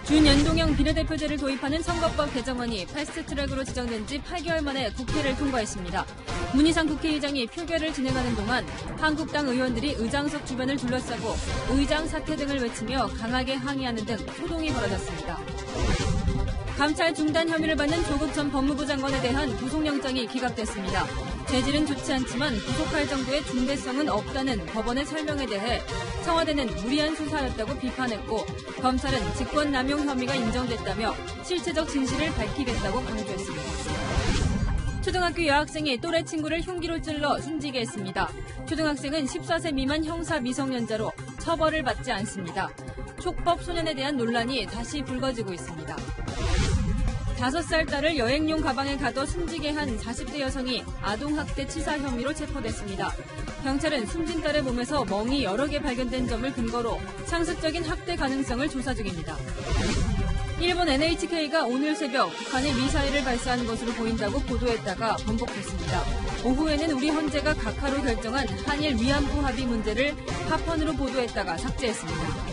준연동형 비례대표제를 도입하는 선거법 개정안이 패스트트랙으로 지정된 지 8개월 만에 국회를 통과했습니다. 문희상 국회의장이 표결을 진행하는 동안 한국당 의원들이 의장석 주변을 둘러싸고 의장 사퇴 등을 외치며 강하게 항의하는 등 소동이 벌어졌습니다. 감찰 중단 혐의를 받는 조국 전 법무부 장관에 대한 구속영장이 기각됐습니다. 죄질은 좋지 않지만 구속할 정도의 중대성은 없다는 법원의 설명에 대해 청와대는 무리한 수사였다고 비판했고 검찰은 직권남용 혐의가 인정됐다며 실체적 진실을 밝히겠다고 강조했습니다. 초등학교 여학생이 또래 친구를 흉기로 찔러 숨지게 했습니다. 초등학생은 14세 미만 형사 미성년자로 처벌을 받지 않습니다. 촉법 소년에 대한 논란이 다시 불거지고 있습니다. 5살 딸을 여행용 가방에 가둬 숨지게 한 40대 여성이 아동학대 치사 혐의로 체포됐습니다. 경찰은 숨진 딸의 몸에서 멍이 여러 개 발견된 점을 근거로 상습적인 학대 가능성을 조사 중입니다. 일본 NHK가 오늘 새벽 북한이 미사일을 발사한 것으로 보인다고 보도했다가 번복했습니다. 오후에는 우리 헌재가 각하로 결정한 한일 위안부 합의 문제를 파편으로 보도했다가 삭제했습니다.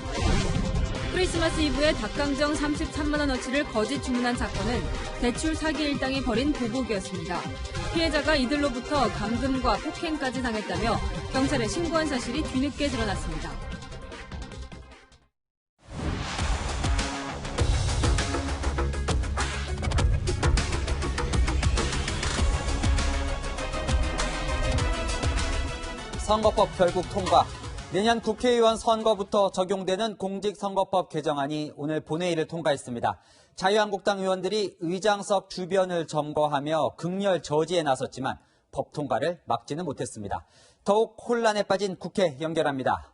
크리스마스 이브에 닭강정 33만 원어치를 거짓 주문한 사건은 대출 사기 일당이 벌인 보복이었습니다. 피해자가 이들로부터 감금과 폭행까지 당했다며 경찰에 신고한 사실이 뒤늦게 드러났습니다. 선거법 결국 통과. 내년 국회의원 선거부터 적용되는 공직선거법 개정안이 오늘 본회의를 통과했습니다. 자유한국당 의원들이 의장석 주변을 점거하며 극렬 저지에 나섰지만 법 통과를 막지는 못했습니다. 더욱 혼란에 빠진 국회 연결합니다.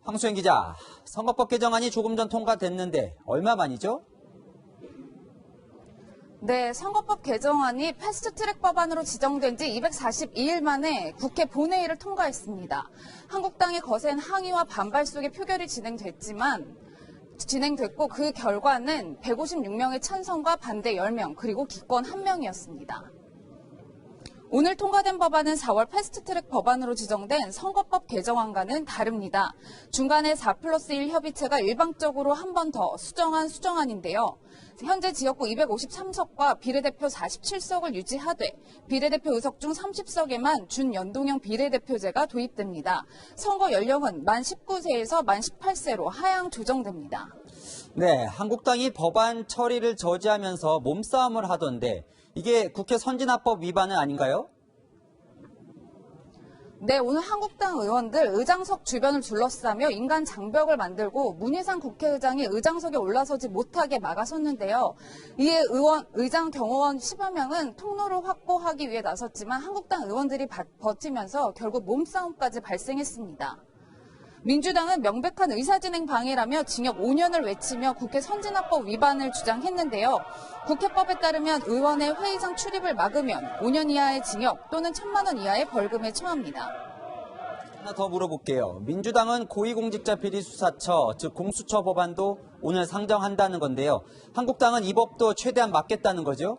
황수영 기자, 선거법 개정안이 조금 전 통과됐는데 얼마 만이죠? 네, 선거법 개정안이 패스트트랙 법안으로 지정된 지 242일 만에 국회 본회의를 통과했습니다. 한국당의 거센 항의와 반발 속에 표결이 진행됐고 그 결과는 156명의 찬성과 반대 10명 그리고 기권 1명이었습니다. 오늘 통과된 법안은 4월 패스트트랙 법안으로 지정된 선거법 개정안과는 다릅니다. 중간에 4+1 협의체가 일방적으로 한 번 더 수정한 수정안인데요. 현재 지역구 253석과 비례대표 47석을 유지하되 비례대표 의석 중 30석에만 준연동형 비례대표제가 도입됩니다. 선거 연령은 만 19세에서 만 18세로 하향 조정됩니다. 네, 한국당이 법안 처리를 저지하면서 몸싸움을 하던데 이게 국회 선진화법 위반은 아닌가요? 네, 오늘 한국당 의원들 의장석 주변을 둘러싸며 인간 장벽을 만들고 문희상 국회의장이 의장석에 올라서지 못하게 막아섰는데요. 이에 의장 경호원 10여 명은 통로를 확보하기 위해 나섰지만 한국당 의원들이 버티면서 결국 몸싸움까지 발생했습니다. 민주당은 명백한 의사진행 방해라며 징역 5년을 외치며 국회 선진화법 위반을 주장했는데요. 국회법에 따르면 의원의 회의장 출입을 막으면 5년 이하의 징역 또는 1,000만 원 이하의 벌금에 처합니다. 하나 더 물어볼게요. 민주당은 고위공직자비리수사처, 즉 공수처 법안도 오늘 상정한다는 건데요. 한국당은 이 법도 최대한 막겠다는 거죠?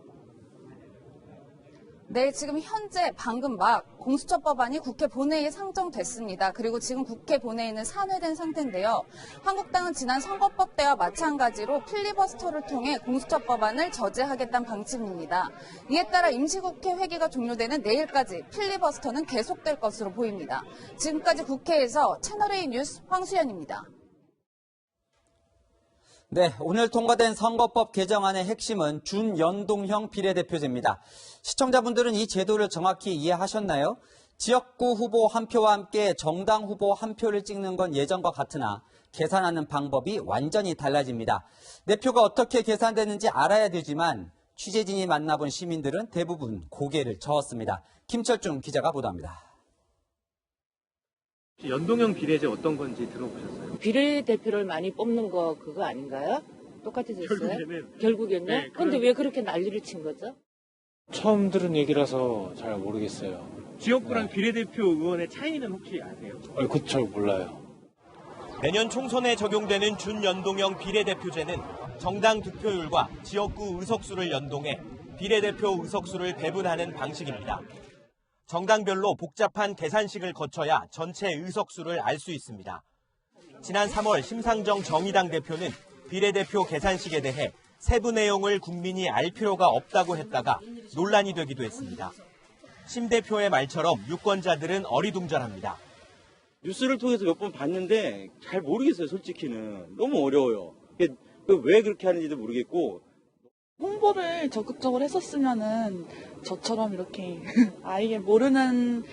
네, 지금 현재 방금 막 공수처 법안이 국회 본회의에 상정됐습니다. 그리고 지금 국회 본회의는 산회된 상태인데요. 한국당은 지난 선거법 때와 마찬가지로 필리버스터를 통해 공수처 법안을 저지하겠다는 방침입니다. 이에 따라 임시국회 회기가 종료되는 내일까지 필리버스터는 계속될 것으로 보입니다. 지금까지 국회에서 채널A 뉴스 황수연입니다. 네, 오늘 통과된 선거법 개정안의 핵심은 준연동형 비례대표제입니다. 시청자분들은 이 제도를 정확히 이해하셨나요? 지역구 후보 한 표와 함께 정당 후보 한 표를 찍는 건 예전과 같으나 계산하는 방법이 완전히 달라집니다. 내 표가 어떻게 계산되는지 알아야 되지만 취재진이 만나본 시민들은 대부분 고개를 저었습니다. 김철중 기자가 보도합니다. 연동형 비례제 어떤 건지 들어보셨어요? 비례대표를 많이 뽑는 거 그거 아닌가요? 똑같아졌어요? 결국에는? 네, 근데 왜 그렇게 난리를 친 거죠? 처음 들은 얘기라서 잘 모르겠어요. 지역구랑 비례대표 의원의 차이는 혹시 아세요? 그쵸, 몰라요. 내년 총선에 적용되는 준연동형 비례대표제는 정당 득표율과 지역구 의석수를 연동해 비례대표 의석수를 배분하는 방식입니다. 정당별로 복잡한 계산식을 거쳐야 전체 의석수를 알 수 있습니다. 지난 3월 심상정 정의당 대표는 비례대표 계산식에 대해 세부 내용을 국민이 알 필요가 없다고 했다가 논란이 되기도 했습니다. 심 대표의 말처럼 유권자들은 어리둥절합니다. 뉴스를 통해서 몇 번 봤는데 잘 모르겠어요, 솔직히는. 너무 어려워요. 왜 그렇게 하는지도 모르겠고. 홍보를 적극적으로 했었으면은 저처럼 이렇게 아예 모르는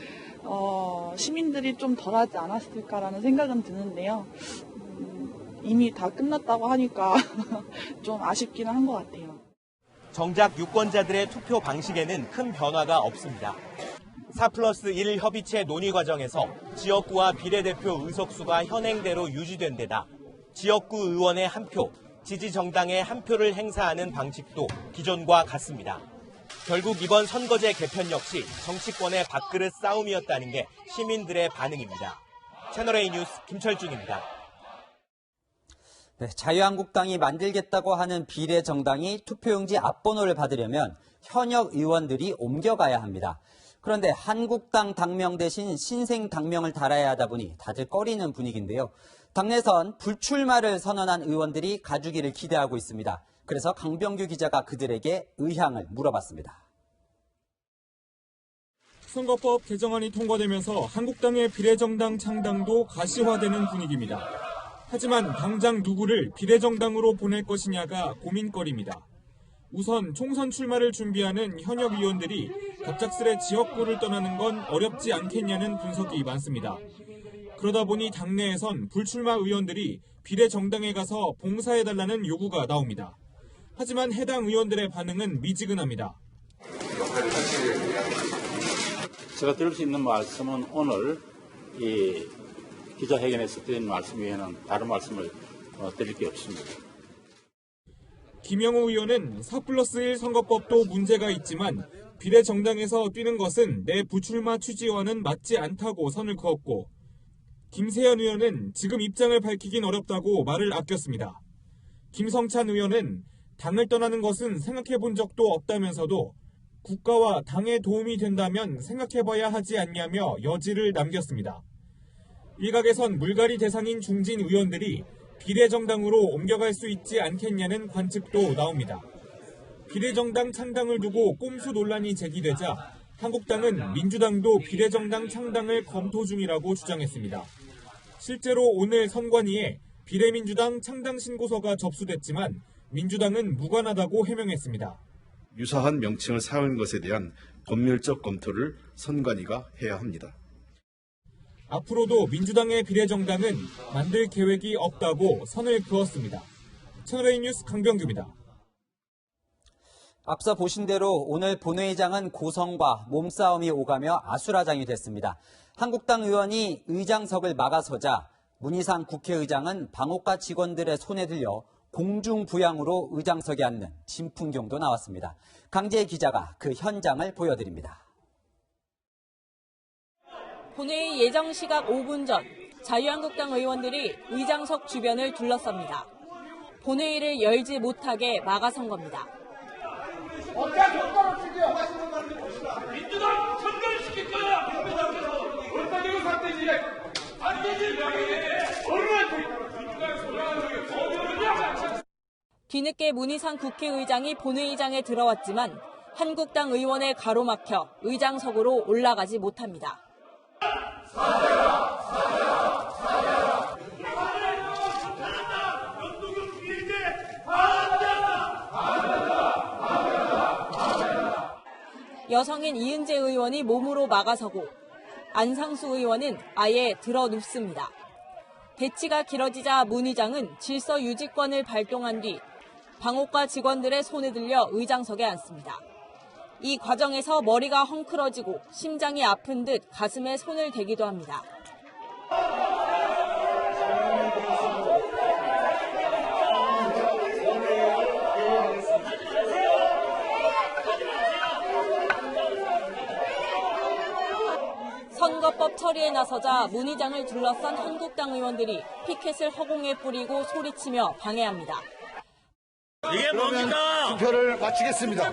시민들이 좀 덜하지 않았을까라는 생각은 드는데요. 이미 다 끝났다고 하니까 좀 아쉽기는 한 것 같아요. 정작 유권자들의 투표 방식에는 큰 변화가 없습니다. 4+1 협의체 논의 과정에서 지역구와 비례대표 의석수가 현행대로 유지된 데다 지역구 의원의 한 표, 지지 정당의 한 표를 행사하는 방식도 기존과 같습니다. 결국 이번 선거제 개편 역시 정치권의 밥그릇 싸움이었다는 게 시민들의 반응입니다. 채널A 뉴스 김철중입니다. 네, 자유한국당이 만들겠다고 하는 비례정당이 투표용지 앞번호를 받으려면 현역 의원들이 옮겨가야 합니다. 그런데 한국당 당명 대신 신생 당명을 달아야 하다 보니 다들 꺼리는 분위기인데요. 당내선 불출마를 선언한 의원들이 가주기를 기대하고 있습니다. 그래서 강병규 기자가 그들에게 의향을 물어봤습니다. 선거법 개정안이 통과되면서 한국당의 비례정당 창당도 가시화되는 분위기입니다. 하지만 당장 누구를 비례정당으로 보낼 것이냐가 고민거리입니다. 우선 총선 출마를 준비하는 현역 의원들이 갑작스레 지역구를 떠나는 건 어렵지 않겠냐는 분석이 많습니다. 그러다 보니 당내에선 불출마 의원들이 비례정당에 가서 봉사해달라는 요구가 나옵니다. 하지만 해당 의원들의 반응은 미지근합니다. 제가 드릴 수 있는 말씀은 오늘 이 기자회견에서 드린 말씀 외에는 다른 말씀을 드릴 게 없습니다. 김영우 의원은 4+1 선거법도 문제가 있지만 비례정당에서 뛰는 것은 내 불출마 취지와는 맞지 않다고 선을 그었고 김세현 의원은 지금 입장을 밝히긴 어렵다고 말을 아꼈습니다. 김성찬 의원은 당을 떠나는 것은 생각해 본 적도 없다면서도 국가와 당에 도움이 된다면 생각해봐야 하지 않냐며 여지를 남겼습니다. 일각에선 물갈이 대상인 중진 의원들이 비례정당으로 옮겨갈 수 있지 않겠냐는 관측도 나옵니다. 비례정당 창당을 두고 꼼수 논란이 제기되자 한국당은 민주당도 비례정당 창당을 검토 중이라고 주장했습니다. 실제로 오늘 선관위에 비례민주당 창당 신고서가 접수됐지만 민주당은 무관하다고 해명했습니다. 유사한 명칭을 사용한 것에 대한 법률적 검토를 선관위가 해야 합니다. 앞으로도 민주당의 비례정당은 만들 계획이 없다고 선을 그었습니다. 채널A 뉴스 강병규입니다. 앞서 보신 대로 오늘 본회의장은 고성과 몸싸움이 오가며 아수라장이 됐습니다. 한국당 의원이 의장석을 막아서자 문희상 국회의장은 방옥과 직원들의 손에 들려 공중부양으로 의장석에 앉는 진풍경도 나왔습니다. 강재희 기자가 그 현장을 보여드립니다. 본회의 예정 시각 5분 전 자유한국당 의원들이 의장석 주변을 둘러쌉니다. 본회의를 열지 못하게 막아선 겁니다. 민주당 전멸시킬 거야. 얼마나 상태지? 안 되지. 뒤늦게 문희상 국회의장이 본회의장에 들어왔지만 한국당 의원에 가로막혀 의장석으로 올라가지 못합니다. 여성인 이은재 의원이 몸으로 막아서고 안상수 의원은 아예 들어 눕습니다. 대치가 길어지자 문 의장은 질서 유지권을 발동한 뒤 방옥과 직원들의 손에 들려 의장석에 앉습니다. 이 과정에서 머리가 헝클어지고 심장이 아픈 듯 가슴에 손을 대기도 합니다. 선거법 처리에 나서자 문 의장을 둘러싼 한국당 의원들이 피켓을 허공에 뿌리고 소리치며 방해합니다. 이게 뭡니까? 투표를 마치겠습니다.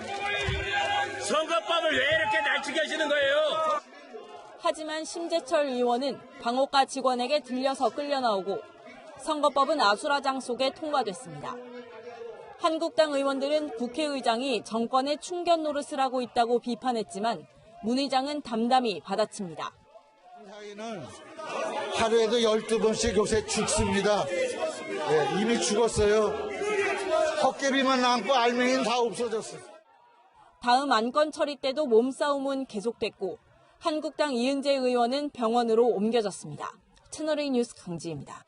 선거법을 왜 이렇게 날치게 하시는 거예요? 하지만 심재철 의원은 방옥과 직원에게 들려서 끌려 나오고 선거법은 아수라장 속에 통과됐습니다. 한국당 의원들은 국회의장이 정권의 충견 노릇을 하고 있다고 비판했지만 문 의장은 담담히 받아칩니다. 사이는 하루에도 12번씩 요새 죽습니다. 네, 이미 죽었어요. 헛개비만 남고 알맹이는 다 없어졌어요. 다음 안건 처리 때도 몸싸움은 계속됐고 한국당 이은재 의원은 병원으로 옮겨졌습니다. 채널A 뉴스 강지입니다.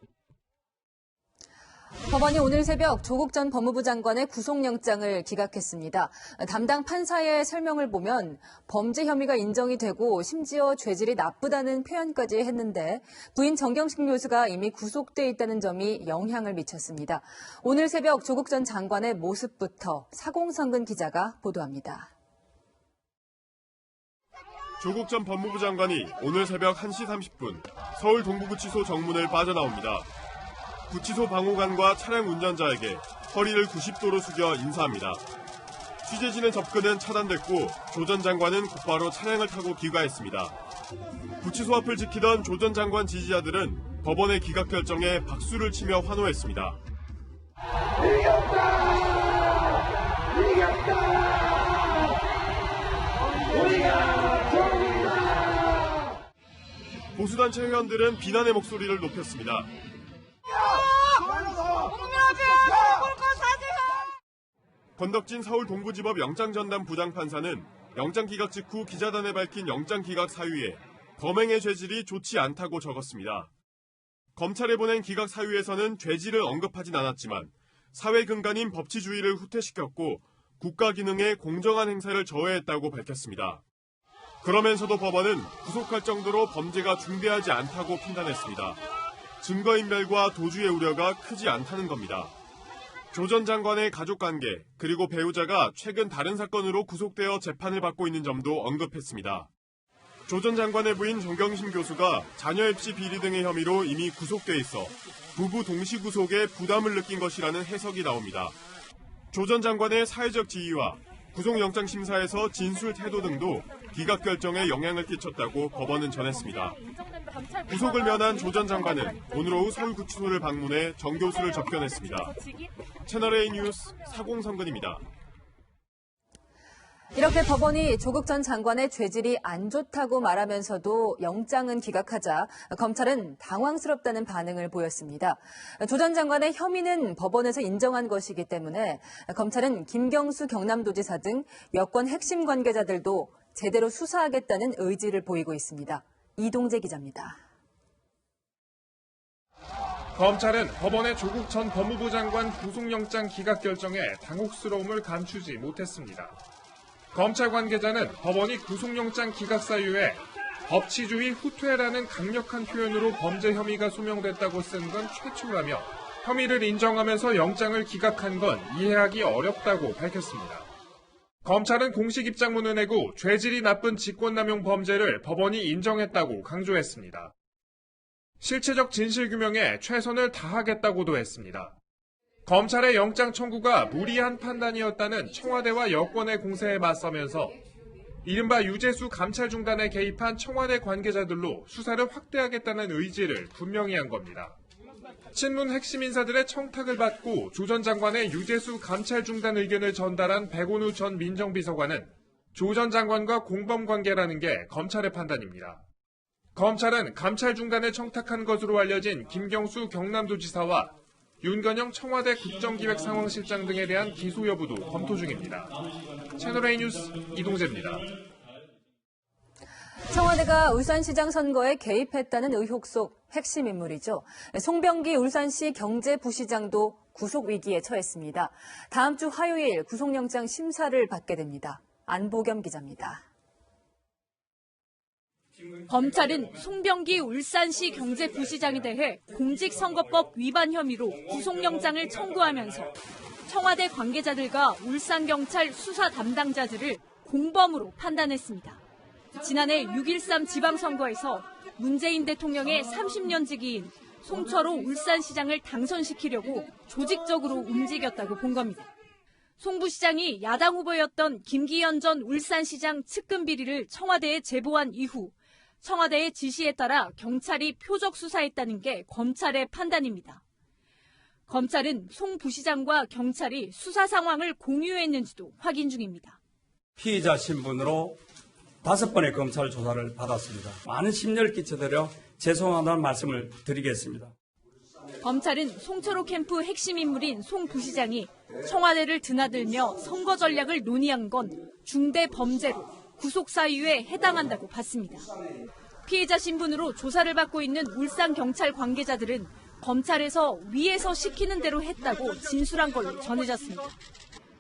법원이 오늘 새벽 조국 전 법무부 장관의 구속영장을 기각했습니다. 담당 판사의 설명을 보면 범죄 혐의가 인정이 되고 심지어 죄질이 나쁘다는 표현까지 했는데 부인 정경심 교수가 이미 구속돼 있다는 점이 영향을 미쳤습니다. 오늘 새벽 조국 전 장관의 모습부터 사공성근 기자가 보도합니다. 조국 전 법무부 장관이 오늘 새벽 1시 30분 서울 동부구치소 정문을 빠져나옵니다. 구치소 방호관과 차량 운전자에게 허리를 90도로 숙여 인사합니다. 취재진의 접근은 차단됐고 조 전 장관은 곧바로 차량을 타고 귀가했습니다. 구치소 앞을 지키던 조 전 장관 지지자들은 법원의 기각 결정에 박수를 치며 환호했습니다. 보수단체 회원들은 비난의 목소리를 높였습니다. 권덕진 서울 동부지법 영장전담 부장판사는 영장기각 직후 기자단에 밝힌 영장기각 사유에 범행의 죄질이 좋지 않다고 적었습니다. 검찰에 보낸 기각 사유에서는 죄질을 언급하진 않았지만 사회 근간인 법치주의를 후퇴시켰고 국가 기능에 공정한 행사를 저해했다고 밝혔습니다. 그러면서도 법원은 구속할 정도로 범죄가 중대하지 않다고 판단했습니다. 증거인멸과 도주의 우려가 크지 않다는 겁니다. 조 전 장관의 가족관계 그리고 배우자가 최근 다른 사건으로 구속되어 재판을 받고 있는 점도 언급했습니다. 조 전 장관의 부인 정경심 교수가 자녀 입시 비리 등의 혐의로 이미 구속돼 있어 부부 동시 구속에 부담을 느낀 것이라는 해석이 나옵니다. 조 전 장관의 사회적 지위와 구속영장 심사에서 진술 태도 등도 기각 결정에 영향을 끼쳤다고 법원은 전했습니다. 구속을 면한 조 전 장관은 오늘 오후 서울구치소를 방문해 정 교수를 접견했습니다. 채널A 뉴스 사공성근입니다. 이렇게 법원이 조국 전 장관의 죄질이 안 좋다고 말하면서도 영장은 기각하자 검찰은 당황스럽다는 반응을 보였습니다. 조 전 장관의 혐의는 법원에서 인정한 것이기 때문에 검찰은 김경수 경남도지사 등 여권 핵심 관계자들도 제대로 수사하겠다는 의지를 보이고 있습니다. 이동재 기자입니다. 검찰은 법원의 조국 전 법무부 장관 구속영장 기각 결정에 당혹스러움을 감추지 못했습니다. 검찰 관계자는 법원이 구속영장 기각 사유에 법치주의 후퇴라는 강력한 표현으로 범죄 혐의가 소명됐다고 쓴 건 최초라며 혐의를 인정하면서 영장을 기각한 건 이해하기 어렵다고 밝혔습니다. 검찰은 공식 입장문을 내고 죄질이 나쁜 직권남용 범죄를 법원이 인정했다고 강조했습니다. 실체적 진실규명에 최선을 다하겠다고도 했습니다. 검찰의 영장 청구가 무리한 판단이었다는 청와대와 여권의 공세에 맞서면서 이른바 유재수 감찰 중단에 개입한 청와대 관계자들로 수사를 확대하겠다는 의지를 분명히 한 겁니다. 친문 핵심 인사들의 청탁을 받고 조 전 장관의 유재수 감찰 중단 의견을 전달한 백온우 전 민정비서관은 조 전 장관과 공범 관계라는 게 검찰의 판단입니다. 검찰은 감찰 중단에 청탁한 것으로 알려진 김경수 경남도지사와 윤건영 청와대 국정기획상황실장 등에 대한 기소 여부도 검토 중입니다. 채널A 뉴스 이동재입니다. 청와대가 울산시장 선거에 개입했다는 의혹 속 핵심 인물이죠. 송병기 울산시 경제부시장도 구속 위기에 처했습니다. 다음 주 화요일 구속영장 심사를 받게 됩니다. 안보겸 기자입니다. 검찰은 송병기 울산시 경제부시장에 대해 공직선거법 위반 혐의로 구속영장을 청구하면서 청와대 관계자들과 울산경찰 수사 담당자들을 공범으로 판단했습니다. 지난해 6.13 지방선거에서 문재인 대통령의 30년 지기인 송철호 울산시장을 당선시키려고 조직적으로 움직였다고 본 겁니다. 송 부시장이 야당 후보였던 김기현 전 울산시장 측근 비리를 청와대에 제보한 이후 청와대의 지시에 따라 경찰이 표적 수사했다는 게 검찰의 판단입니다. 검찰은 송 부시장과 경찰이 수사 상황을 공유했는지도 확인 중입니다. 피의자 신분으로 5번의 검찰 조사를 받았습니다. 많은 심려를 끼쳐드려 죄송하다는 말씀을 드리겠습니다. 검찰은 송철호 캠프 핵심 인물인 송 부시장이 청와대를 드나들며 선거 전략을 논의한 건 중대 범죄로 구속 사유에 해당한다고 봤습니다. 피해자 신분으로 조사를 받고 있는 울산 경찰 관계자들은 검찰에서 위에서 시키는 대로 했다고 진술한 걸로 전해졌습니다.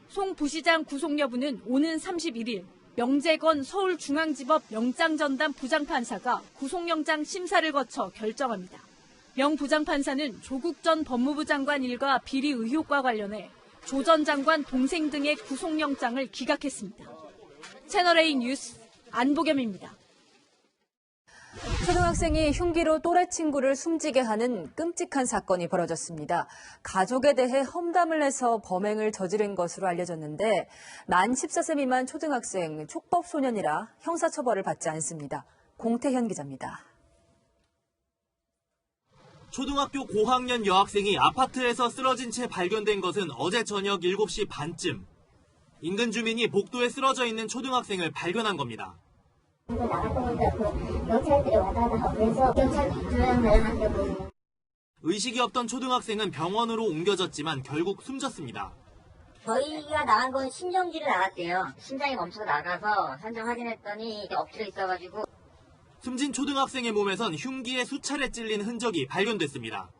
송 부시장 구속 여부는 오는 31일 명재건 서울중앙지법 영장전담 부장판사가 구속영장 심사를 거쳐 결정합니다. 명 부장판사는 조국 전 법무부 장관 일가 비리 의혹과 관련해 조 전 장관 동생 등의 구속영장을 기각했습니다. 채널A 뉴스 안보겸입니다. 초등학생이 흉기로 또래 친구를 숨지게 하는 끔찍한 사건이 벌어졌습니다. 가족에 대해 험담을 해서 범행을 저지른 것으로 알려졌는데 만 14세 미만 초등학생 촉법 소년이라 형사처벌을 받지 않습니다. 공태현 기자입니다. 초등학교 고학년 여학생이 아파트에서 쓰러진 채 발견된 것은 어제 저녁 7시 반쯤. 인근 주민이 복도에 쓰러져 있는 초등학생을 발견한 겁니다. 의식이 없던 초등학생은 병원으로 옮겨졌지만 결국 숨졌습니다. 저희가 나간 건 심정지를 나갔대요. 심장이 멈춰서 나가서 현장 확인했더니 엎드려 있어가지고. 숨진 초등학생의 몸에선 흉기에 수차례 찔린 흔적이 발견됐습니다.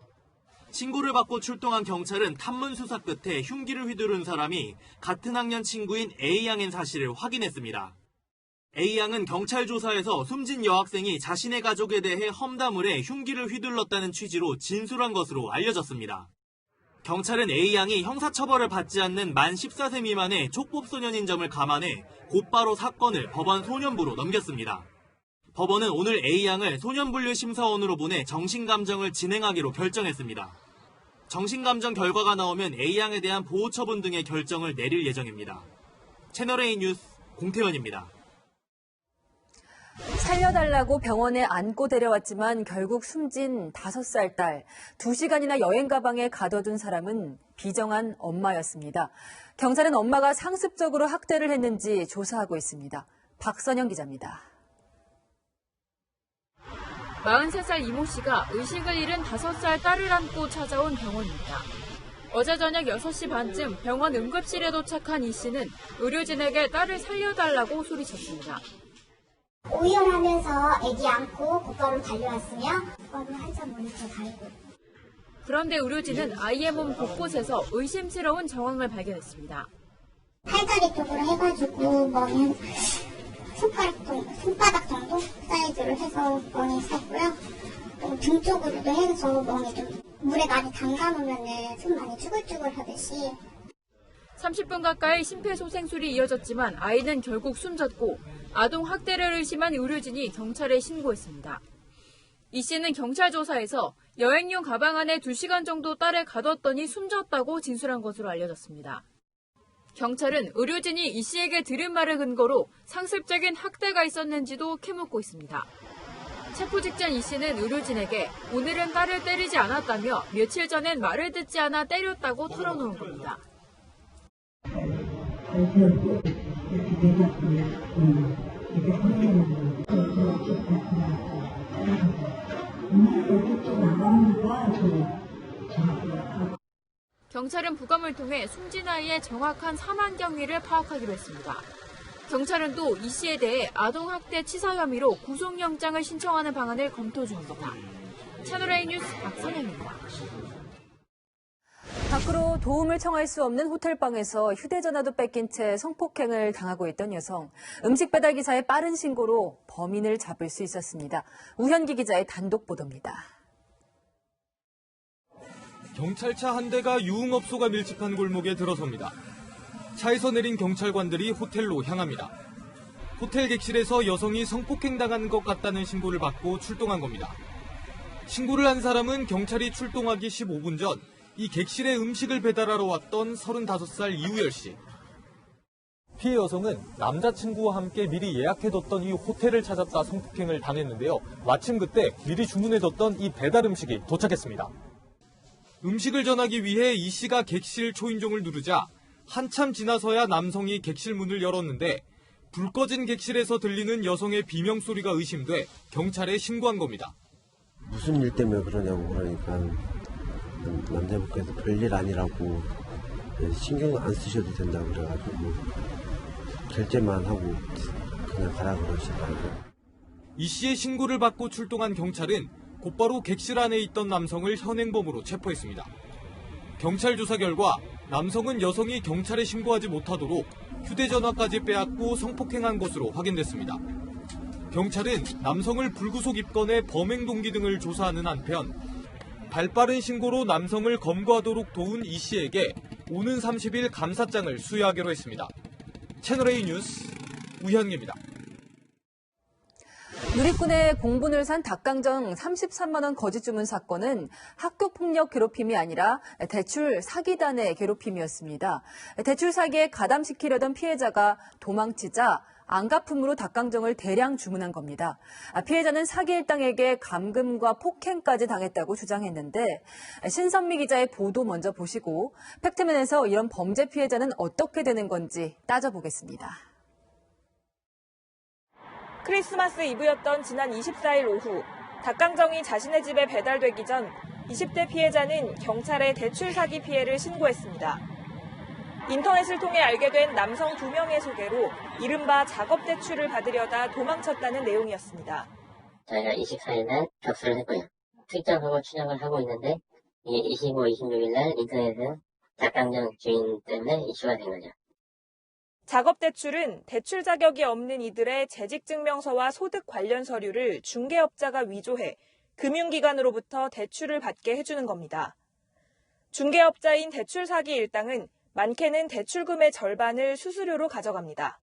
신고를 받고 출동한 경찰은 탐문 수사 끝에 흉기를 휘두른 사람이 같은 학년 친구인 A양인 사실을 확인했습니다. A양은 경찰 조사에서 숨진 여학생이 자신의 가족에 대해 험담을 해 흉기를 휘둘렀다는 취지로 진술한 것으로 알려졌습니다. 경찰은 A양이 형사처벌을 받지 않는 만 14세 미만의 촉법소년인 점을 감안해 곧바로 사건을 법원 소년부로 넘겼습니다. 법원은 오늘 A양을 소년분류심사원으로 보내 정신감정을 진행하기로 결정했습니다. 정신감정 결과가 나오면 A양에 대한 보호처분 등의 결정을 내릴 예정입니다. 채널A 뉴스 공태현입니다. 살려달라고 병원에 안고 데려왔지만 결국 숨진 5살 딸, 2시간이나 여행 가방에 가둬둔 사람은 비정한 엄마였습니다. 경찰은 엄마가 상습적으로 학대를 했는지 조사하고 있습니다. 박선영 기자입니다. 43살 이모 씨가 의식을 잃은 5살 딸을 안고 찾아온 병원입니다. 어제 저녁 6시 반쯤 병원 응급실에 도착한 이 씨는 의료진에게 딸을 살려달라고 소리쳤습니다. 오열하면서 아기 안고 곧바로 달려왔으며 곧바로 한참 모니터 달고. 그런데 의료진은 아이의 몸 곳곳에서 의심스러운 정황을 발견했습니다. 팔다리 쪽으로 해가지고 멍이 손바닥 정도 사이즈로 해서 멍이 있었고요. 또 등 쪽으로도 해서 멍이 좀 물에 많이 담가놓으면 손 많이 쭈글쭈글 하듯이. 30분 가까이 심폐소생술이 이어졌지만 아이는 결국 숨졌고 아동 학대를 의심한 의료진이 경찰에 신고했습니다. 이 씨는 경찰 조사에서 여행용 가방 안에 2시간 정도 딸을 가뒀더니 숨졌다고 진술한 것으로 알려졌습니다. 경찰은 의료진이 이 씨에게 들은 말을 근거로 상습적인 학대가 있었는지도 캐묻고 있습니다. 체포 직전 이 씨는 의료진에게 오늘은 딸을 때리지 않았다며 며칠 전엔 말을 듣지 않아 때렸다고 털어놓은 겁니다. 경찰은 부검을 통해 숨진 아이의 정확한 사망 경위를 파악하기로 했습니다. 경찰은 또 이 씨에 대해 아동학대 치사 혐의로 구속영장을 신청하는 방안을 검토 중입니다. 채널A 뉴스 박선영입니다. 밖으로 도움을 청할 수 없는 호텔방에서 휴대전화도 뺏긴 채 성폭행을 당하고 있던 여성. 음식 배달 기사의 빠른 신고로 범인을 잡을 수 있었습니다. 우현기 기자의 단독 보도입니다. 경찰차 한 대가 유흥업소가 밀집한 골목에 들어섭니다. 차에서 내린 경찰관들이 호텔로 향합니다. 호텔 객실에서 여성이 성폭행당한 것 같다는 신고를 받고 출동한 겁니다. 신고를 한 사람은 경찰이 출동하기 15분 전 이 객실에 음식을 배달하러 왔던 35살 이우열 씨. 피해 여성은 남자친구와 함께 미리 예약해뒀던 이 호텔을 찾았다 성폭행을 당했는데요. 마침 그때 미리 주문해뒀던 이 배달 음식이 도착했습니다. 음식을 전하기 위해 이 씨가 객실 초인종을 누르자 한참 지나서야 남성이 객실 문을 열었는데 불 꺼진 객실에서 들리는 여성의 비명소리가 의심돼 경찰에 신고한 겁니다. 무슨 일 때문에 그러냐고 그러니까 남자분께서 별일 아니라고 신경 안 쓰셔도 된다고 그래가지고 결제만 하고 그냥 가라 그러시더라고요. 이 씨의 신고를 받고 출동한 경찰은 곧바로 객실 안에 있던 남성을 현행범으로 체포했습니다. 경찰 조사 결과 남성은 여성이 경찰에 신고하지 못하도록 휴대전화까지 빼앗고 성폭행한 것으로 확인됐습니다. 경찰은 남성을 불구속 입건해 범행 동기 등을 조사하는 한편 발빠른 신고로 남성을 검거하도록 도운 이 씨에게 오는 30일 감사장을 수여하기로 했습니다. 채널A 뉴스 우현기입니다. 누리꾼의 공분을 산 닭강정 33만 원 거짓 주문 사건은 학교폭력 괴롭힘이 아니라 대출 사기단의 괴롭힘이었습니다. 대출 사기에 가담시키려던 피해자가 도망치자 안갚음으로 닭강정을 대량 주문한 겁니다. 피해자는 사기 일당에게 감금과 폭행까지 당했다고 주장했는데 신선미 기자의 보도 먼저 보시고 팩트맨에서 이런 범죄 피해자는 어떻게 되는 건지 따져보겠습니다. 크리스마스 이브였던 지난 24일 오후 닭강정이 자신의 집에 배달되기 전 20대 피해자는 경찰에 대출 사기 피해를 신고했습니다. 인터넷을 통해 알게 된 남성 2명의 소개로 이른바 작업 대출을 받으려다 도망쳤다는 내용이었습니다. 저희가 24일 날 접수를 했고요. 특정하고 추적을 하고 있는데 이게 25, 26일 날 인터넷에 닭강정 주인 때문에 이슈가 된 거죠. 작업 대출은 대출 자격이 없는 이들의 재직증명서와 소득 관련 서류를 중개업자가 위조해 금융기관으로부터 대출을 받게 해주는 겁니다. 중개업자인 대출 사기 일당은 많게는 대출금의 절반을 수수료로 가져갑니다.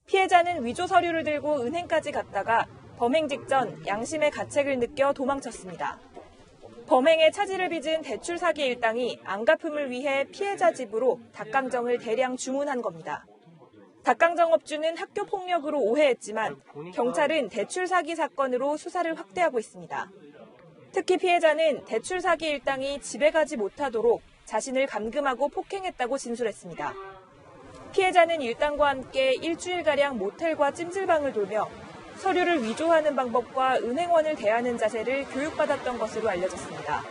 피해자는 위조 서류를 들고 은행까지 갔다가 범행 직전 양심의 가책을 느껴 도망쳤습니다. 범행에 차질을 빚은 대출 사기 일당이 안갚음을 위해 피해자 집으로 닭강정을 대량 주문한 겁니다. 닭강정 업주는 학교 폭력으로 오해했지만 경찰은 대출 사기 사건으로 수사를 확대하고 있습니다. 특히 피해자는 대출 사기 일당이 집에 가지 못하도록 자신을 감금하고 폭행했다고 진술했습니다. 피해자는 일당과 함께 일주일가량 모텔과 찜질방을 돌며 서류를 위조하는 방법과 은행원을 대하는 자세를 교육받았던 것으로 알려졌습니다.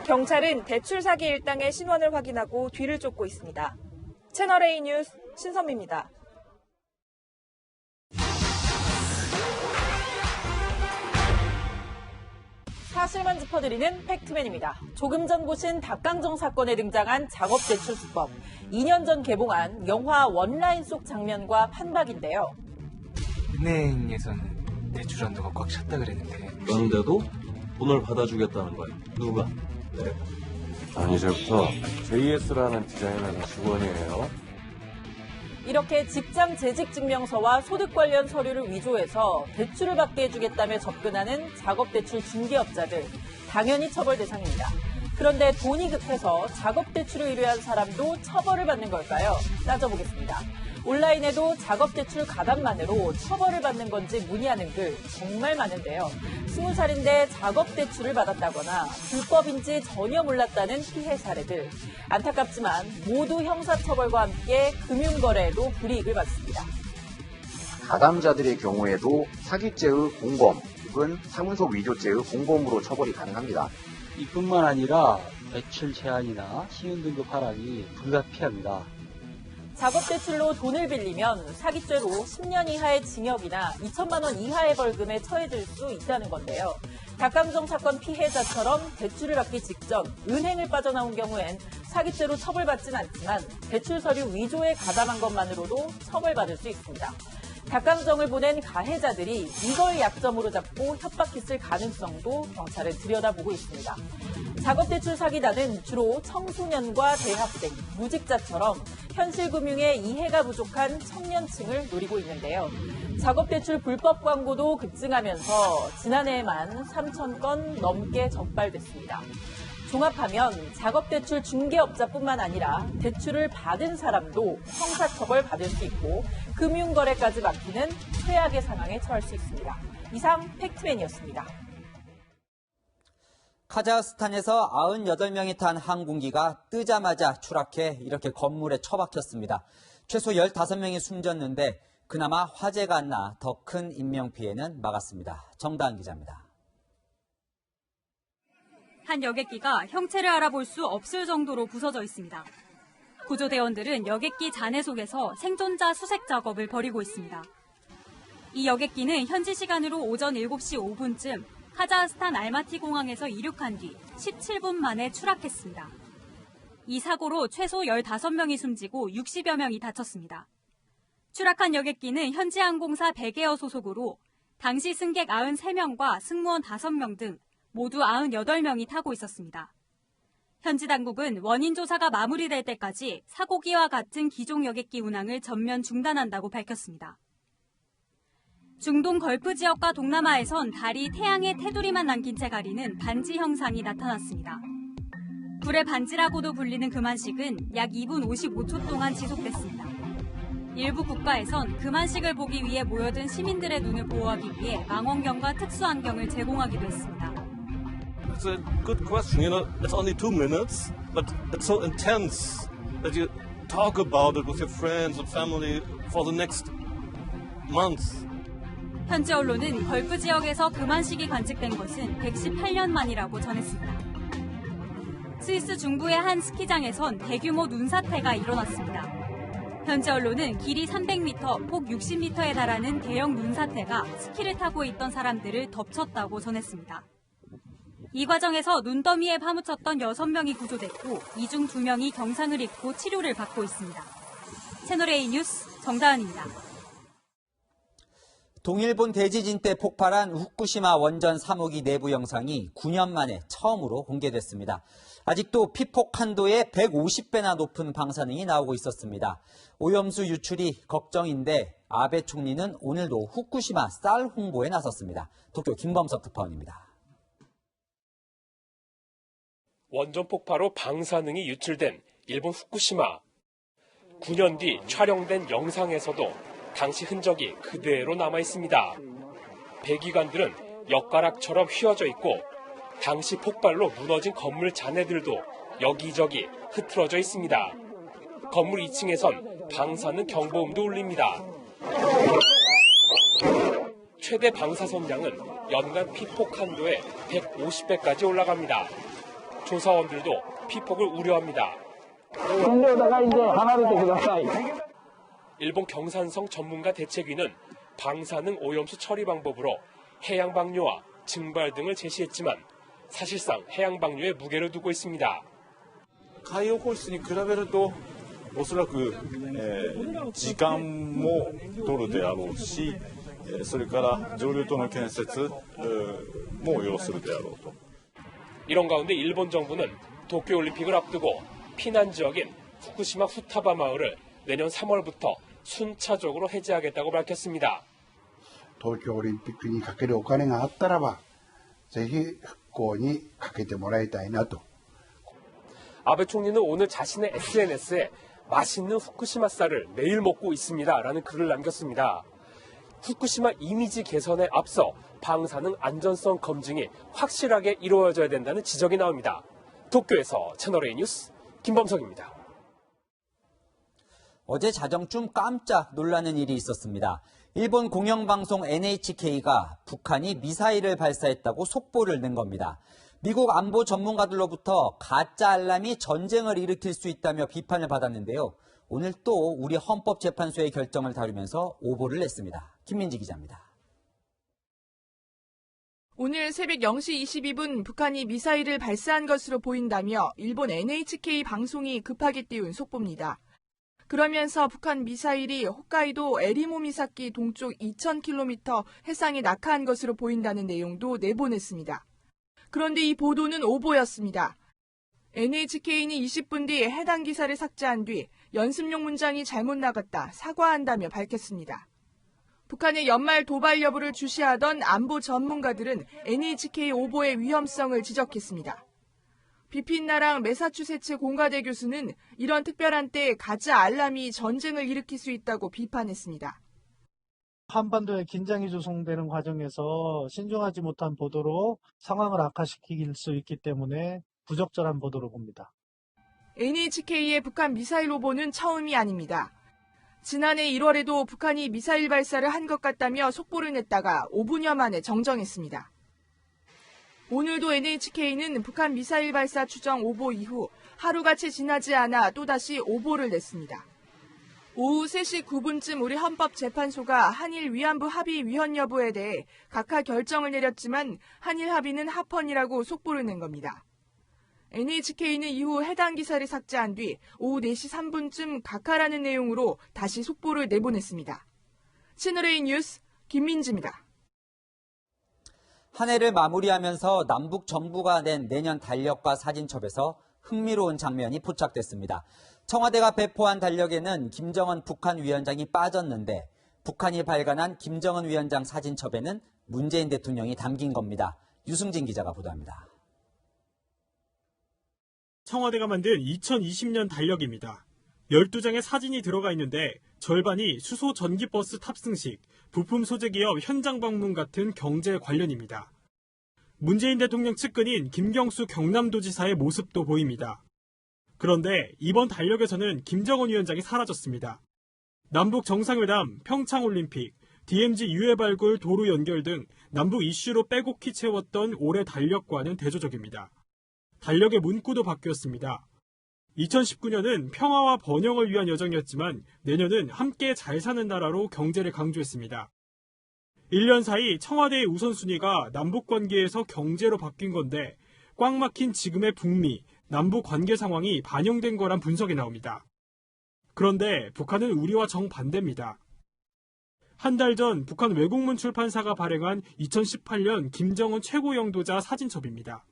경찰은 대출 사기 일당의 신원을 확인하고 뒤를 쫓고 있습니다. 채널A 뉴스 신선미입니다. 사실만 짚어드리는 팩트맨입니다. 조금 전 보신 닭강정 사건에 등장한 작업대출 수법. 2년 전 개봉한 영화 원라인 속 장면과 판박인데요. 은행에서는 대출 한도가 꽉 찼다 그랬는데. 그런데도 돈을 받아주겠다는 거야. 누가? 네. 아니, 이제부터 JS라는 디자인 회사 직원이에요. 이렇게 직장 재직 증명서와 소득 관련 서류를 위조해서 대출을 받게 해주겠다며 접근하는 작업대출 중개업자들, 당연히 처벌 대상입니다. 그런데 돈이 급해서 작업대출을 의뢰한 사람도 처벌을 받는 걸까요? 따져보겠습니다. 온라인에도 작업대출 가담만으로 처벌을 받는 건지 문의하는 글 정말 많은데요. 20살인데 작업대출을 받았다거나 불법인지 전혀 몰랐다는 피해 사례들. 안타깝지만 모두 형사처벌과 함께 금융거래에도 불이익을 받습니다. 가담자들의 경우에도 사기죄의 공범 혹은 사문서 위조죄의 공범으로 처벌이 가능합니다. 이뿐만 아니라 대출 제한이나 시운등급 하락이 불가피합니다. 작업대출로 돈을 빌리면 사기죄로 10년 이하의 징역이나 2천만 원 이하의 벌금에 처해질 수 있다는 건데요. 닭강정 사건 피해자처럼 대출을 받기 직전 은행을 빠져나온 경우엔 사기죄로 처벌받진 않지만 대출 서류 위조에 가담한 것만으로도 처벌받을 수 있습니다. 닭강정을 보낸 가해자들이 이걸 약점으로 잡고 협박했을 가능성도 경찰은 들여다보고 있습니다. 작업대출 사기단은 주로 청소년과 대학생, 무직자처럼 현실금융에 이해가 부족한 청년층을 노리고 있는데요. 작업대출 불법 광고도 급증하면서 지난해에만 3,000건 넘게 적발됐습니다. 종합하면 작업대출 중개업자뿐만 아니라 대출을 받은 사람도 형사처벌 받을 수 있고 금융거래까지 막히는 최악의 상황에 처할 수 있습니다. 이상 팩트맨이었습니다. 카자흐스탄에서 98명이 탄 항공기가 뜨자마자 추락해 이렇게 건물에 처박혔습니다. 최소 15명이 숨졌는데 그나마 화재가 안 나 더 큰 인명피해는 막았습니다. 정다은 기자입니다. 한 여객기가 형체를 알아볼 수 없을 정도로 부서져 있습니다. 구조대원들은 여객기 잔해 속에서 생존자 수색 작업을 벌이고 있습니다. 이 여객기는 현지 시간으로 오전 7시 5분쯤 카자흐스탄 알마티 공항에서 이륙한 뒤 17분 만에 추락했습니다. 이 사고로 최소 15명이 숨지고 60여 명이 다쳤습니다. 추락한 여객기는 현지항공사 백에어 소속으로 당시 승객 93명과 승무원 5명 등 모두 98명이 타고 있었습니다. 현지 당국은 원인 조사가 마무리될 때까지 사고기와 같은 기종 여객기 운항을 전면 중단한다고 밝혔습니다. 중동 걸프 지역과 동남아에선 달이 태양의 테두리만 남긴 채 가리는 반지 형상이 나타났습니다. 불의 반지라고도 불리는 금한식은 약 2분 55초 동안 지속됐습니다. 일부 국가에선 금한식을 보기 위해 모여든 시민들의 눈을 보호하기 위해 망원경과 특수안경을 제공하기도 했습니다. It's a good question. You know, it's only 2 minutes, but it's so intense that you talk about it with your friends and family for the next months. 현지 언론은 걸프 지역에서 금한식이 관측된 것은 118년 만이라고 전했습니다. 스위스 중부의 한 스키장에선 대규모 눈사태가 일어났습니다. 현지 언론은 길이 300m, 폭 60m에 달하는 대형 눈사태가 스키를 타고 있던 사람들을 덮쳤다고 전했습니다. 이 과정에서 눈더미에 파묻혔던 6명이 구조됐고 이 중 2명이 경상을 입고 치료를 받고 있습니다. 채널A 뉴스 정다은입니다. 동일본 대지진 때 폭발한 후쿠시마 원전 3호기 내부 영상이 9년 만에 처음으로 공개됐습니다. 아직도 피폭 한도의 150배나 높은 방사능이 나오고 있었습니다. 오염수 유출이 걱정인데 아베 총리는 오늘도 후쿠시마 쌀 홍보에 나섰습니다. 도쿄 김범석 특파원입니다. 원전 폭파로 방사능이 유출된 일본 후쿠시마. 9년 뒤 촬영된 영상에서도 당시 흔적이 그대로 남아 있습니다. 배기관들은 엿가락처럼 휘어져 있고 당시 폭발로 무너진 건물 잔해들도 여기저기 흐트러져 있습니다. 건물 2층에선 방사능 경보음도 울립니다. 최대 방사선량은 연간 피폭 한도에 150배까지 올라갑니다. 조사원들도 피폭을 우려합니다. 일본 경산성 전문가 대책위는 방사능 오염수 처리 방법으로 해양 방류와 증발 등을 제시했지만 사실상 해양 방류에 무게를 두고 있습니다. 海洋放出に比べるとおそらく、時間も取るであろうし、それから上流との建設も要するであろうと。 이런 가운데 일본 정부는 도쿄올림픽을 앞두고 피난 지역인 후쿠시마 후타바 마을을 내년 3월부터 순차적으로 해제하겠다고 밝혔습니다. 東京オリンピックにかけるお金があったらば、ぜひ復興にかけてもらいたいなと。 아베 총리는 오늘 자신의 SNS에 맛있는 후쿠시마 쌀을 매일 먹고 있습니다라는 글을 남겼습니다. 후쿠시마 이미지 개선에 앞서 방사능 안전성 검증이 확실하게 이루어져야 된다는 지적이 나옵니다. 도쿄에서 채널A 뉴스 김범석입니다. 어제 자정쯤 깜짝 놀라는 일이 있었습니다. 일본 공영방송 NHK가 북한이 미사일을 발사했다고 속보를 낸 겁니다. 미국 안보 전문가들로부터 가짜 알람이 전쟁을 일으킬 수 있다며 비판을 받았는데요. 오늘 또 우리 헌법재판소의 결정을 다루면서 오보를 냈습니다. 김민지 기자입니다. 오늘 새벽 0시 22분 북한이 미사일을 발사한 것으로 보인다며 일본 NHK 방송이 급하게 띄운 속보입니다. 그러면서 북한 미사일이 홋카이도 에리모미사키 동쪽 2,000km 해상에 낙하한 것으로 보인다는 내용도 내보냈습니다. 그런데 이 보도는 오보였습니다. NHK는 20분 뒤 해당 기사를 삭제한 뒤 연습용 문장이 잘못 나갔다 사과한다며 밝혔습니다. 북한의 연말 도발 여부를 주시하던 안보 전문가들은 NHK 오보의 위험성을 지적했습니다. 비핀나랑 매사추세츠 공과대 교수는 이런 특별한 때 가짜 알람이 전쟁을 일으킬 수 있다고 비판했습니다. 한반도에 긴장이 조성되는 과정에서 신중하지 못한 보도로 상황을 악화시킬 수 있기 때문에 부적절한 보도로 봅니다. NHK의 북한 미사일 오보는 처음이 아닙니다. 지난해 1월에도 북한이 미사일 발사를 한 것 같다며 속보를 냈다가 5분여 만에 정정했습니다. 오늘도 NHK는 북한 미사일 발사 추정 오보 이후 하루같이 지나지 않아 또다시 오보를 냈습니다. 오후 3시 9분쯤 우리 헌법재판소가 한일 위안부 합의 위헌 여부에 대해 각하 결정을 내렸지만 한일 합의는 합헌이라고 속보를 낸 겁니다. NHK는 이후 해당 기사를 삭제한 뒤 오후 4시 3분쯤 각하라는 내용으로 다시 속보를 내보냈습니다. 채널A 뉴스 김민지입니다. 한 해를 마무리하면서 남북 정부가 낸 내년 달력과 사진첩에서 흥미로운 장면이 포착됐습니다. 청와대가 배포한 달력에는 김정은 북한 위원장이 빠졌는데 북한이 발간한 김정은 위원장 사진첩에는 문재인 대통령이 담긴 겁니다. 유승진 기자가 보도합니다. 청와대가 만든 2020년 달력입니다. 12장의 사진이 들어가 있는데 절반이 수소 전기버스 탑승식, 부품 소재기업 현장 방문 같은 경제 관련입니다. 문재인 대통령 측근인 김경수 경남도지사의 모습도 보입니다. 그런데 이번 달력에서는 김정은 위원장이 사라졌습니다. 남북 정상회담, 평창올림픽, DMZ 유해 발굴, 도로 연결 등 남북 이슈로 빼곡히 채웠던 올해 달력과는 대조적입니다. 달력의 문구도 바뀌었습니다. 2019년은 평화와 번영을 위한 여정이었지만 내년은 함께 잘 사는 나라로 경제를 강조했습니다. 1년 사이 청와대의 우선순위가 남북관계에서 경제로 바뀐 건데 꽉 막힌 지금의 북미, 남북 관계 상황이 반영된 거란 분석이 나옵니다. 그런데 북한은 우리와 정반대입니다. 한 달 전 북한 외국문 출판사가 발행한 2018년 김정은 최고 영도자 사진첩입니다.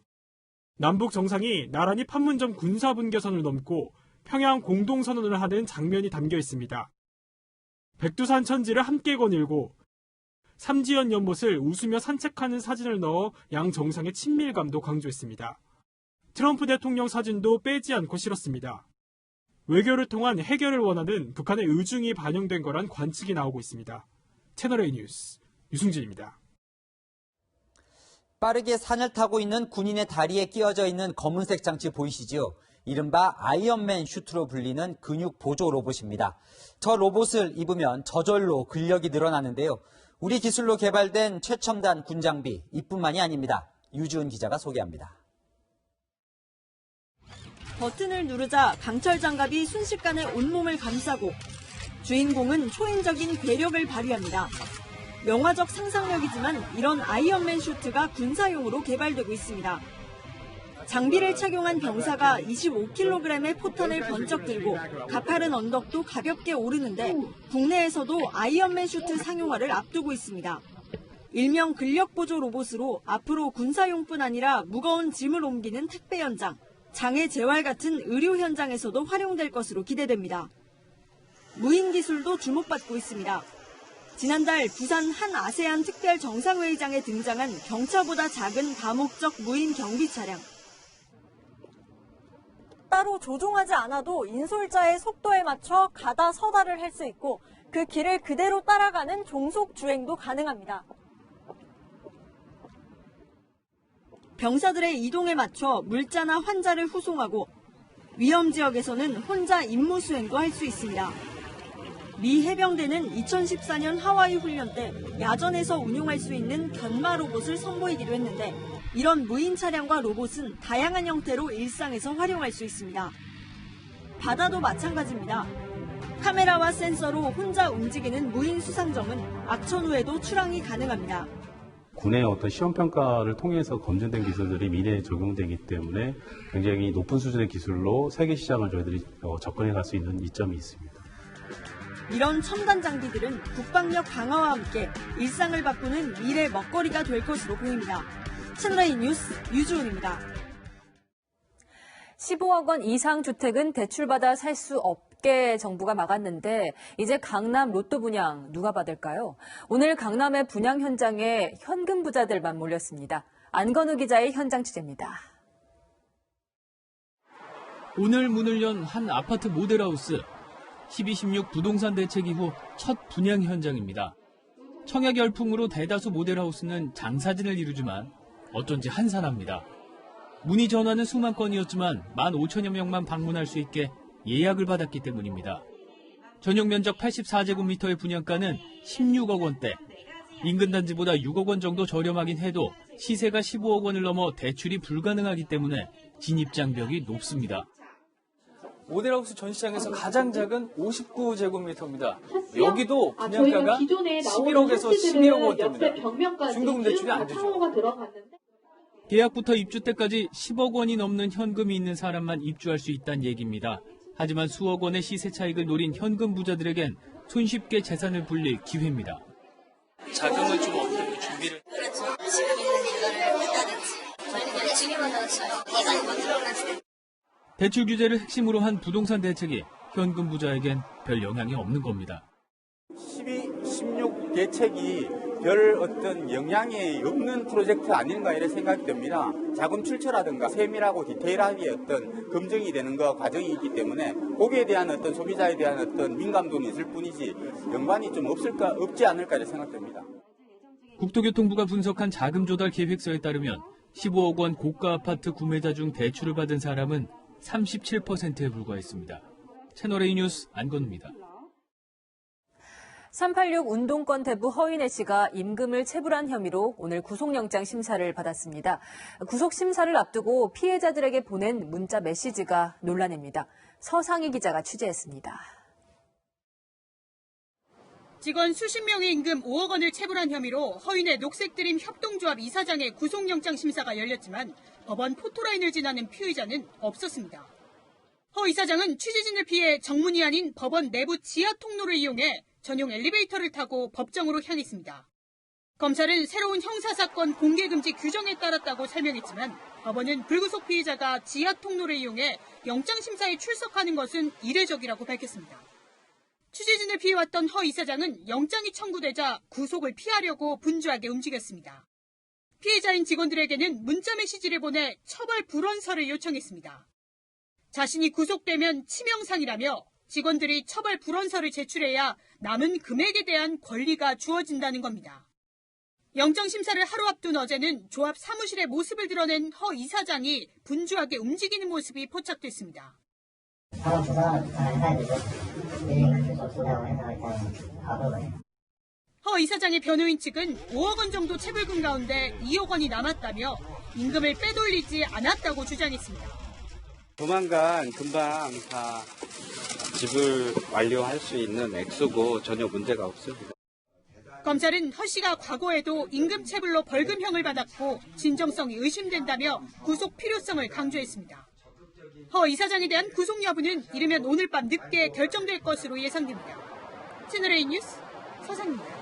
남북 정상이 나란히 판문점 군사분계선을 넘고 평양 공동선언을 하는 장면이 담겨 있습니다. 백두산 천지를 함께 거닐고 삼지연 연못을 웃으며 산책하는 사진을 넣어 양 정상의 친밀감도 강조했습니다. 트럼프 대통령 사진도 빼지 않고 실었습니다. 외교를 통한 해결을 원하는 북한의 의중이 반영된 거란 관측이 나오고 있습니다. 채널A 뉴스 유승진입니다. 빠르게 산을 타고 있는 군인의 다리에 끼워져 있는 검은색 장치 보이시죠? 이른바 아이언맨 슈트로 불리는 근육 보조 로봇입니다. 저 로봇을 입으면 저절로 근력이 늘어나는데요. 우리 기술로 개발된 최첨단 군장비, 이뿐만이 아닙니다. 유지훈 기자가 소개합니다. 버튼을 누르자 강철 장갑이 순식간에 온몸을 감싸고 주인공은 초인적인 괴력을 발휘합니다. 영화적 상상력이지만 이런 아이언맨 슈트가 군사용으로 개발되고 있습니다. 장비를 착용한 병사가 25kg의 포탄을 번쩍 들고 가파른 언덕도 가볍게 오르는데 국내에서도 아이언맨 슈트 상용화를 앞두고 있습니다. 일명 근력보조 로봇으로 앞으로 군사용뿐 아니라 무거운 짐을 옮기는 택배 현장, 장애 재활 같은 의료 현장에서도 활용될 것으로 기대됩니다. 무인 기술도 주목받고 있습니다. 지난달 부산 한 아세안 특별 정상회의장에 등장한 경차보다 작은 다목적 무인 경비 차량. 따로 조종하지 않아도 인솔자의 속도에 맞춰 가다 서다를 할 수 있고 그 길을 그대로 따라가는 종속 주행도 가능합니다. 병사들의 이동에 맞춰 물자나 환자를 후송하고 위험 지역에서는 혼자 임무 수행도 할 수 있습니다. 미 해병대는 2014년 하와이 훈련 때 야전에서 운용할 수 있는 견마 로봇을 선보이기도 했는데 이런 무인 차량과 로봇은 다양한 형태로 일상에서 활용할 수 있습니다. 바다도 마찬가지입니다. 카메라와 센서로 혼자 움직이는 무인 수상점은 악천 후에도 출항이 가능합니다. 군의 어떤 시험평가를 통해서 검증된 기술들이 미래에 적용되기 때문에 굉장히 높은 수준의 기술로 세계 시장을 저희들이 접근해 갈 수 있는 이점이 있습니다. 이런 첨단 장비들은 국방력 강화와 함께 일상을 바꾸는 미래 먹거리가 될 것으로 보입니다. 채널A 뉴스 유주은입니다. 15억 원 이상 주택은 대출받아 살 수 없게 정부가 막았는데 이제 강남 로또 분양 누가 받을까요? 오늘 강남의 분양 현장에 현금 부자들만 몰렸습니다. 안건우 기자의 현장 취재입니다. 오늘 문을 연 한 아파트 모델하우스. 12.16 부동산 대책 이후 첫 분양 현장입니다. 청약 열풍으로 대다수 모델하우스는 장사진을 이루지만 어쩐지 한산합니다. 문의 전화는 수만 건이었지만 15,000여 명만 방문할 수 있게 예약을 받았기 때문입니다. 전용 면적 84제곱미터의 분양가는 16억 원대. 인근 단지보다 6억 원 정도 저렴하긴 해도 시세가 15억 원을 넘어 대출이 불가능하기 때문에 진입장벽이 높습니다. 모델하우스 전 시장에서 가장 작은 59제곱미터입니다. 여기도 분양가가 11억에서 12억 원대입니다. 중도금 대출이 안 되죠. 계약부터 입주 때까지 10억 원이 넘는 현금이 있는 사람만 입주할 수 있다는 얘기입니다. 하지만 수억 원의 시세 차익을 노린 현금 부자들에겐 손쉽게 재산을 불릴 기회입니다. 자금을 좀 어떻게 준비를... 그렇죠. 지금 있는 이거를 끝나든지 저희는 대출이만 넣었어요. 이게 많이 못 들어갔어요. 대출 규제를 핵심으로 한 부동산 대책이 현금 부자에겐 별 영향이 없는 겁니다. 12, 16 대책이 별 어떤 영향이 없는 프로젝트 아닌가 이런 생각이 듭니다. 자금 출처라든가 세밀하고 디테일하게 어떤 검증이 되는 거 과정이 있기 때문에 거기에 대한 어떤 소비자에 대한 어떤 민감도는 있을 뿐이지 연관이 좀 없지 않을까 이런 생각됩니다. 국토교통부가 분석한 자금 조달 계획서에 따르면 15억 원 고가 아파트 구매자 중 대출을 받은 사람은 37%에 불과했습니다. 채널A 뉴스 안건우입니다. 386 운동권 대부 허인혜 씨가 임금을 체불한 혐의로 오늘 구속영장 심사를 받았습니다. 구속 심사를 앞두고 피해자들에게 보낸 문자 메시지가 논란입니다. 서상희 기자가 취재했습니다. 직원 수십 명의 임금 5억 원을 체불한 혐의로 허인혜 녹색드림 협동조합 이사장의 구속영장 심사가 열렸지만 법원 포토라인을 지나는 피의자는 없었습니다. 허 이사장은 취재진을 피해 정문이 아닌 법원 내부 지하 통로를 이용해 전용 엘리베이터를 타고 법정으로 향했습니다. 검찰은 새로운 형사사건 공개금지 규정에 따랐다고 설명했지만 법원은 불구속 피의자가 지하 통로를 이용해 영장심사에 출석하는 것은 이례적이라고 밝혔습니다. 취재진을 피해왔던 허 이사장은 영장이 청구되자 구속을 피하려고 분주하게 움직였습니다. 피해자인 직원들에게는 문자 메시지를 보내 처벌 불원서를 요청했습니다. 자신이 구속되면 치명상이라며 직원들이 처벌 불원서를 제출해야 남은 금액에 대한 권리가 주어진다는 겁니다. 영장심사를 하루 앞둔 어제는 조합 사무실의 모습을 드러낸 허 이사장이 분주하게 움직이는 모습이 포착됐습니다. 허 이사장의 변호인 측은 5억 원 정도 체불금 가운데 2억 원이 남았다며 임금을 빼돌리지 않았다고 주장했습니다. 조만간 금방 다 지불 완료할 수 있는 액수고 전혀 문제가 없습니다. 검찰은 허 씨가 과거에도 임금 체불로 벌금형을 받았고 진정성이 의심된다며 구속 필요성을 강조했습니다. 허 이사장에 대한 구속 여부는 이르면 오늘 밤 늦게 결정될 것으로 예상됩니다. 채널A 뉴스 서상입니다.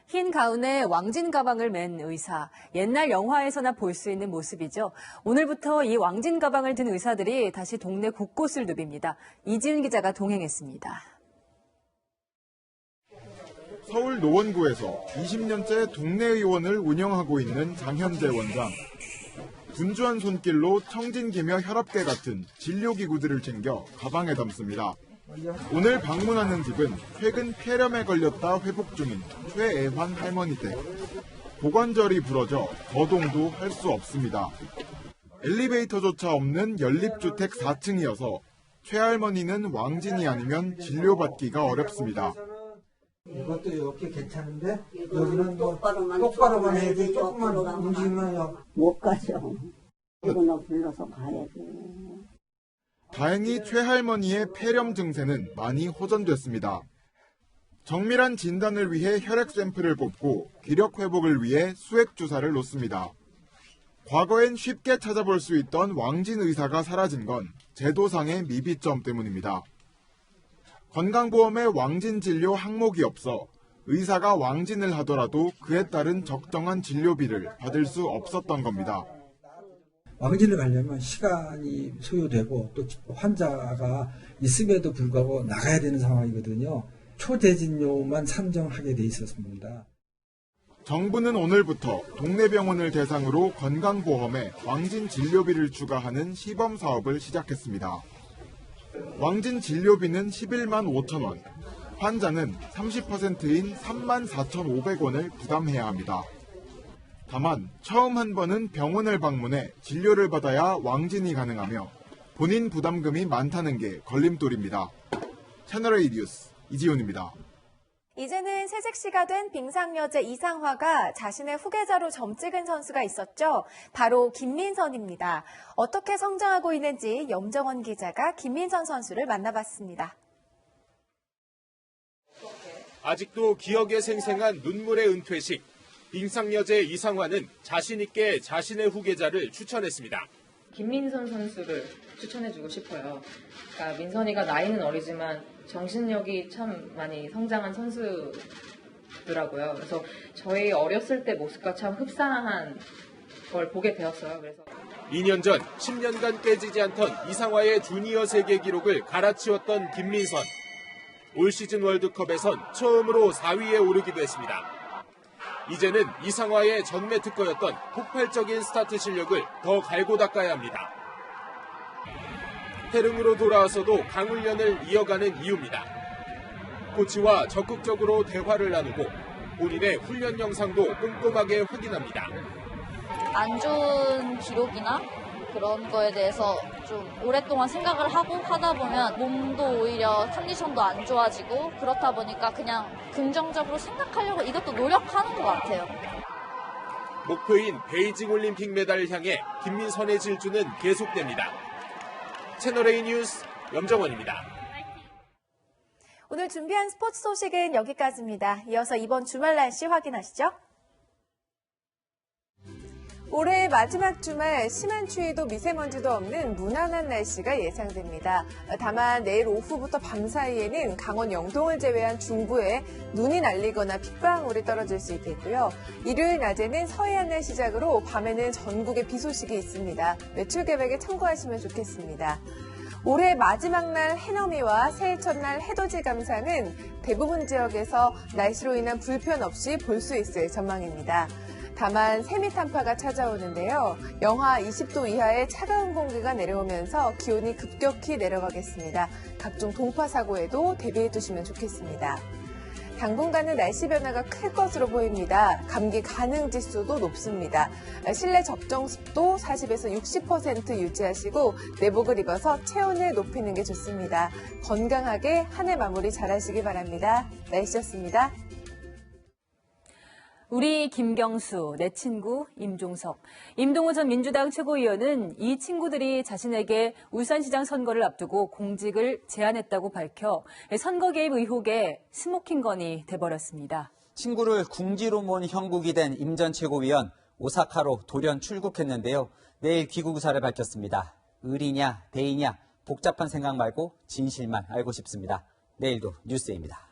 흰 가운에 왕진 가방을 맨 의사. 옛날 영화에서나 볼 수 있는 모습이죠. 오늘부터 이 왕진 가방을 든 의사들이 다시 동네 곳곳을 누빕니다. 이지은 기자가 동행했습니다. 서울 노원구에서 20년째 동네 의원을 운영하고 있는 장현재 원장. 분주한 손길로 청진기며 혈압계 같은 진료기구들을 챙겨 가방에 담습니다. 오늘 방문하는 집은 최근 폐렴에 걸렸다 회복 중인 최애환 할머니 댁. 고관절이 부러져 거동도 할 수 없습니다. 엘리베이터조차 없는 연립주택 4층이어서 최 할머니는 왕진이 아니면 진료받기가 어렵습니다. 이것도 이렇게 괜찮은데 여기는 뭐 똑바로만 해야지 조금만 움직이면 못 가죠. 누구나 불러서 가야 돼. 다행히 최 할머니의 폐렴 증세는 많이 호전됐습니다. 정밀한 진단을 위해 혈액 샘플을 뽑고 기력 회복을 위해 수액 주사를 놓습니다. 과거엔 쉽게 찾아볼 수 있던 왕진 의사가 사라진 건 제도상의 미비점 때문입니다. 건강보험에 왕진 진료 항목이 없어 의사가 왕진을 하더라도 그에 따른 적정한 진료비를 받을 수 없었던 겁니다. 왕진을 가려면 시간이 소요되고 또 환자가 있음에도 불구하고 나가야 되는 상황이거든요. 초대진료만 산정하게 돼 있었습니다. 정부는 오늘부터 동네 병원을 대상으로 건강보험에 왕진 진료비를 추가하는 시범 사업을 시작했습니다. 왕진 진료비는 11만 5천 원, 환자는 30%인 34,500원을 부담해야 합니다. 다만 처음 한 번은 병원을 방문해 진료를 받아야 왕진이 가능하며 본인 부담금이 많다는 게 걸림돌입니다. 채널A 뉴스 이지훈입니다. 이제는 새색시가 된 빙상여제 이상화가 자신의 후계자로 점찍은 선수가 있었죠. 바로 김민선입니다. 어떻게 성장하고 있는지 염정원 기자가 김민선 선수를 만나봤습니다. 아직도 기억에 생생한 눈물의 은퇴식. 빙상여제 이상화는 자신 있게 자신의 후계자를 추천했습니다. 김민선 선수를 추천해주고 싶어요. 그러니까 민선이가 나이는 어리지만 정신력이 참 많이 성장한 선수더라고요. 그래서 저희 어렸을 때 모습과 참 흡사한 걸 보게 되었어요. 그래서 2년 전 10년간 깨지지 않던 이상화의 주니어 세계 기록을 갈아치웠던 김민선. 올 시즌 월드컵에선 처음으로 4위에 오르기도 했습니다. 이제는 이상화의 전매 특허였던 폭발적인 스타트 실력을 더 갈고 닦아야 합니다. 태릉으로 돌아와서도 강훈련을 이어가는 이유입니다. 코치와 적극적으로 대화를 나누고 본인의 훈련 영상도 꼼꼼하게 확인합니다. 안 좋은 기록이나 그런 거에 대해서 좀 오랫동안 생각을 하고 하다 보면 몸도 오히려 컨디션도 안 좋아지고 그렇다 보니까 그냥 긍정적으로 생각하려고 이것도 노력하는 것 같아요. 목표인 베이징 올림픽 메달을 향해 김민선의 질주는 계속됩니다. 채널A 뉴스 염정원입니다. 오늘 준비한 스포츠 소식은 여기까지입니다. 이어서 이번 주말 날씨 확인하시죠. 올해 마지막 주말 심한 추위도 미세먼지도 없는 무난한 날씨가 예상됩니다. 다만 내일 오후부터 밤 사이에는 강원 영동을 제외한 중부에 눈이 날리거나 빗방울이 떨어질 수 있겠고요. 일요일 낮에는 서해안을 시작으로 밤에는 전국에 비 소식이 있습니다. 외출 계획에 참고하시면 좋겠습니다. 올해 마지막 날 해넘이와 새해 첫날 해돋이 감상은 대부분 지역에서 날씨로 인한 불편 없이 볼 수 있을 전망입니다. 다만 세미탄파가 찾아오는데요. 영하 20도 이하의 차가운 공기가 내려오면서 기온이 급격히 내려가겠습니다. 각종 동파 사고에도 대비해 두시면 좋겠습니다. 당분간은 날씨 변화가 클 것으로 보입니다. 감기 가능 지수도 높습니다. 실내 적정 습도 40에서 60% 유지하시고 내복을 입어서 체온을 높이는 게 좋습니다. 건강하게 한 해 마무리 잘하시기 바랍니다. 날씨였습니다. 우리 김경수, 내 친구 임종석, 임동호 전 민주당 최고위원은 이 친구들이 자신에게 울산시장 선거를 앞두고 공직을 제안했다고 밝혀 선거 개입 의혹에 스모킹건이 돼버렸습니다. 친구를 궁지로 모은 형국이 된 임 전 최고위원, 오사카로 돌연 출국했는데요. 내일 귀국 의사를 밝혔습니다. 의리냐, 대의냐, 복잡한 생각 말고 진실만 알고 싶습니다. 내일도 뉴스입니다.